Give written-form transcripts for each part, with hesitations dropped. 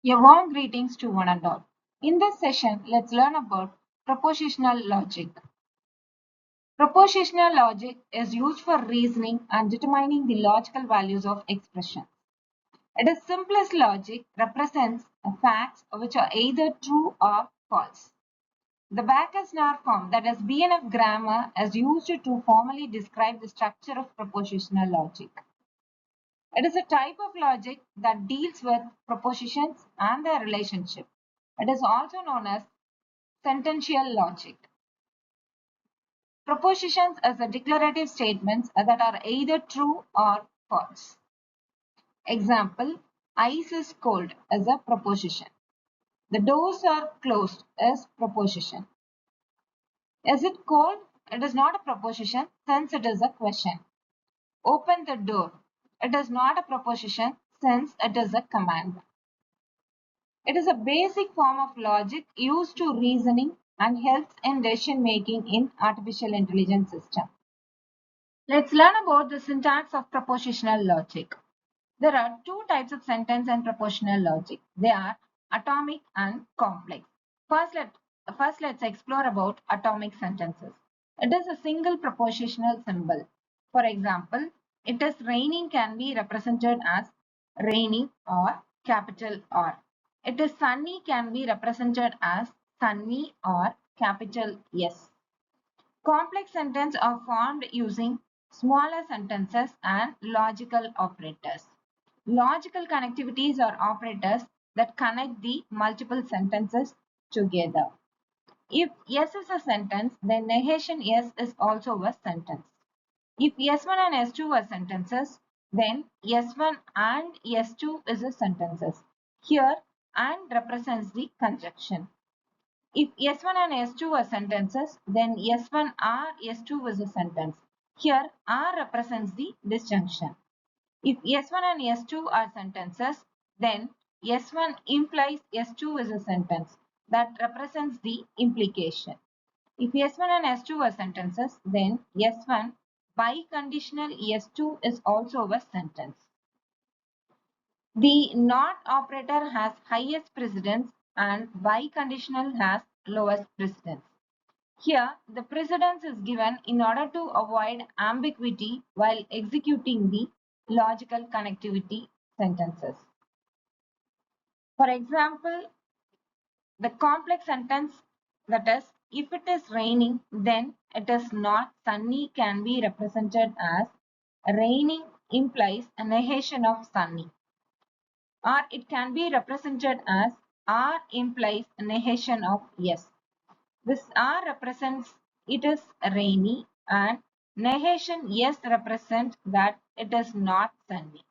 A warm greetings to one and all. In this session, let's learn about propositional logic. Propositional logic is used for reasoning and determining the logical values of expressions. At its simplest logic represents facts which are either true or false. The Backus-Naur form, that is BNF grammar, is used to formally describe the structure of propositional logic. It is a type of logic that deals with propositions and their relationship. It is also known as sentential logic. Propositions are the declarative statements that are either true or false. Example, ice is cold is a proposition. The doors are closed is proposition. Is it cold? It is not a proposition since it is a question. Open the door. It is not a proposition since it is a command. It is a basic form of logic used to reasoning and helps in decision making in artificial intelligence system. Let's learn about the syntax of propositional logic. There are two types of sentence and propositional logic. They are atomic and complex. First let's explore about atomic sentences. It is a single propositional symbol. For example, it is raining can be represented as raining or capital R. It is sunny can be represented as sunny or capital S. Complex sentences are formed using smaller sentences and logical operators. Logical connectivities are operators that connect the multiple sentences together. If yes is a sentence, then negation yes is also a sentence. If S1 and S2 are sentences, then S1 and S2 is a sentences. Here and represents the conjunction. If S1 and S2 are sentences, then S1 or S2 is a sentence. Here R represents the disjunction. If S1 and S2 are sentences, then S1 implies S2 is a sentence. That represents the implication. If S1 and S2 are sentences, then S1 biconditional S2 is also a sentence. The NOT operator has highest precedence and biconditional has lowest precedence. Here, the precedence is given in order to avoid ambiguity while executing the logical connectivity sentences. For example, the complex sentence, that is, if it is raining, then it is not sunny can be represented as raining implies a negation of sunny. Or it can be represented as R implies a negation of yes. This R represents it is rainy and negation yes represents that it is not sunny.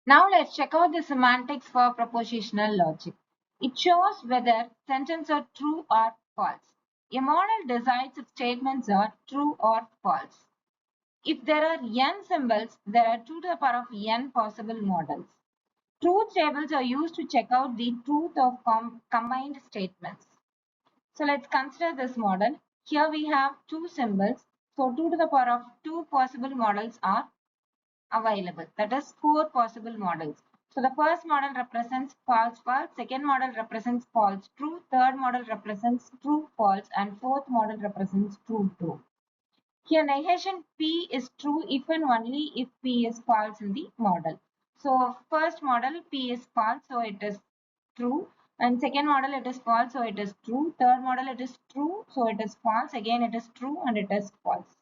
Now let's check out the semantics for propositional logic. It shows whether sentences are true or false. A model decides if statements are true or false. If there are n symbols, there are 2 to the power of n possible models. Truth tables are used to check out the truth of combined statements. So let's consider this model. Here we have 2 symbols. So 2 to the power of 2 possible models are available. That is 4 possible models. So the first model represents false false, second model represents false true, third model represents true false, and fourth model represents true true. Here negation P is true if and only if P is false in the model. So first model P is false, so it is true, and second model it is false, so it is true, third model it is true, so it is false, again it is true and it is false.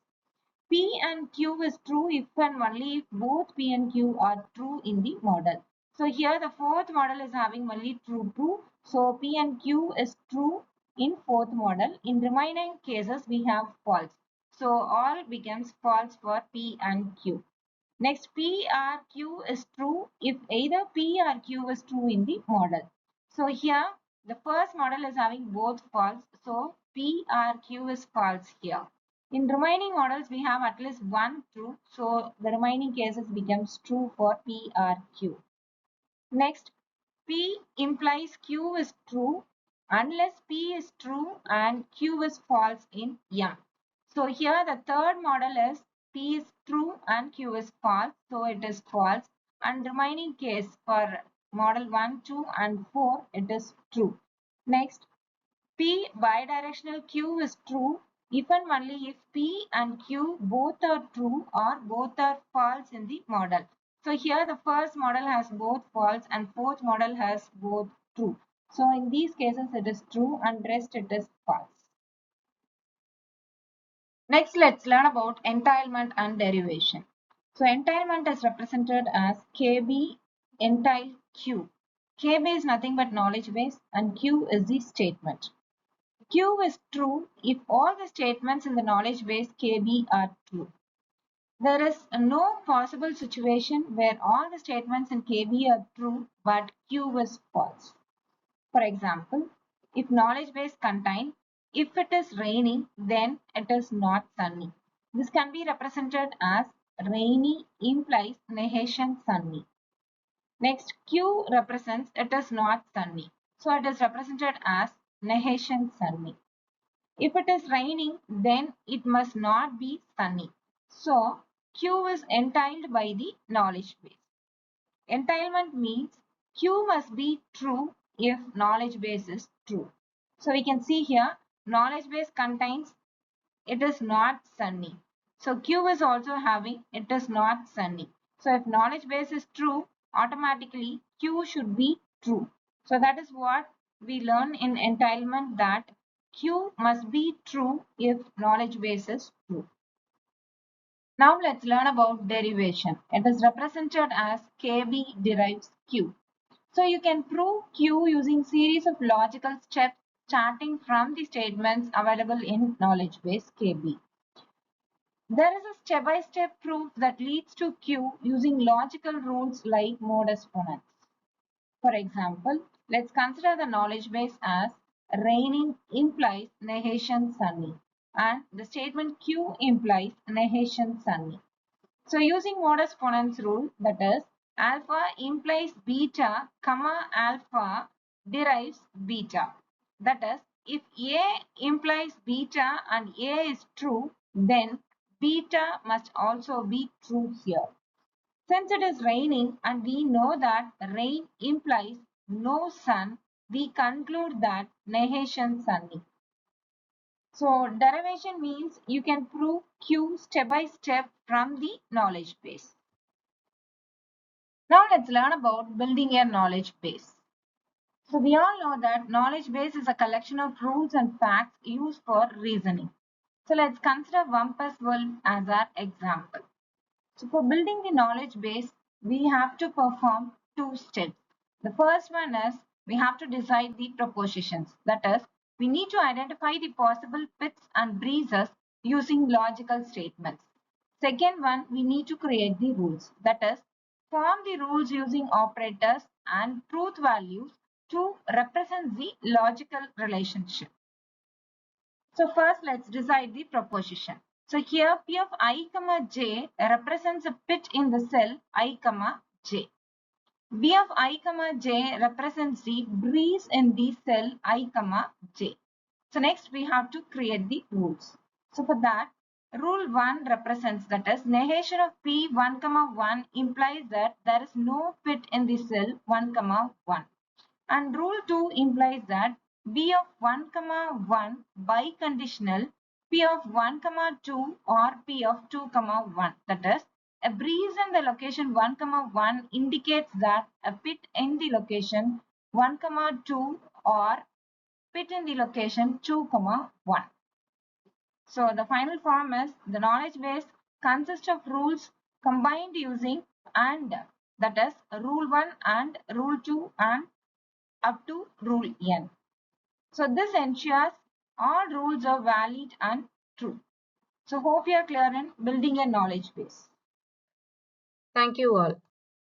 P and Q is true if and only if both P and Q are true in the model. So here the fourth model is having only true true. So P and Q is true in fourth model. In remaining cases we have false. So all becomes false for P and Q. Next P or Q is true if either P or Q is true in the model. So here the first model is having both false. So P or Q is false here. In remaining models, we have at least one true. So the remaining cases becomes true for P or Q. Next, P implies Q is true unless P is true and Q is false in M. So here the third model is P is true and Q is false. So it is false and remaining case for model 1, 2 and 4 it is true. Next, P bidirectional Q is true if and only if P and Q both are true or both are false in the model. So here the first model has both false and fourth model has both true. So in these cases it is true and rest it is false. Next, let's learn about entailment and derivation. So entailment is represented as KB entail Q. KB is nothing but knowledge base and Q is the statement. Q is true if all the statements in the knowledge base KB are true. There is no possible situation where all the statements in KB are true but Q is false. For example, if knowledge base contain if it is raining then it is not sunny. This can be represented as rainy implies negation sunny. Next, Q represents it is not sunny. So it is represented as negation sunny. If it is raining, then it must not be sunny. So Q is entailed by the knowledge base. Entailment means Q must be true if knowledge base is true. So we can see here knowledge base contains it is not sunny. So Q is also having it is not sunny. So if knowledge base is true, automatically Q should be true. So that is what we learn in entailment, that Q must be true if knowledge base is true. Now let's learn about derivation. It is represented as KB derives Q. So you can prove Q using series of logical steps starting from the statements available in knowledge base KB. There is a step-by-step proof that leads to Q using logical rules like modus ponens. For example, let's consider the knowledge base as raining implies negation sunny and the statement Q implies negation sunny. So using modus ponens rule, that is alpha implies beta comma alpha derives beta. That is, if A implies beta and A is true, then beta must also be true here. Since it is raining and we know that rain implies no sun, we conclude that negation sunny. So derivation means you can prove Q step by step from the knowledge base. Now let's learn about building a knowledge base. So we all know that knowledge base is a collection of rules and facts used for reasoning. So let's consider Wumpus Wolf as our example. So for building the knowledge base, we have to perform two steps. The first one is we have to decide the propositions. That is, we need to identify the possible fits and breezes using logical statements. Second one, we need to create the rules. That is, form the rules using operators and truth values to represent the logical relationship. So first let's decide the proposition. So here P of I comma j represents a pit in the cell I comma j. B of I comma j represents the breeze in the cell I comma j. So next we have to create the rules. So for that, rule 1 represents, that is, negation of P 1 comma 1 implies that there is no pit in the cell 1 comma 1. And rule 2 implies that B of 1 comma 1 biconditional P of 1 comma 2 or P of 2 comma 1. That is, a breeze in the location 1 comma 1 indicates that a pit in the location 1 comma 2 or pit in the location 2 comma 1. So the final form is the knowledge base consists of rules combined using and, that is, rule 1 and rule 2 and up to rule n. So this ensures all rules are valid and true. So hope you are clear in building a knowledge base. Thank you all.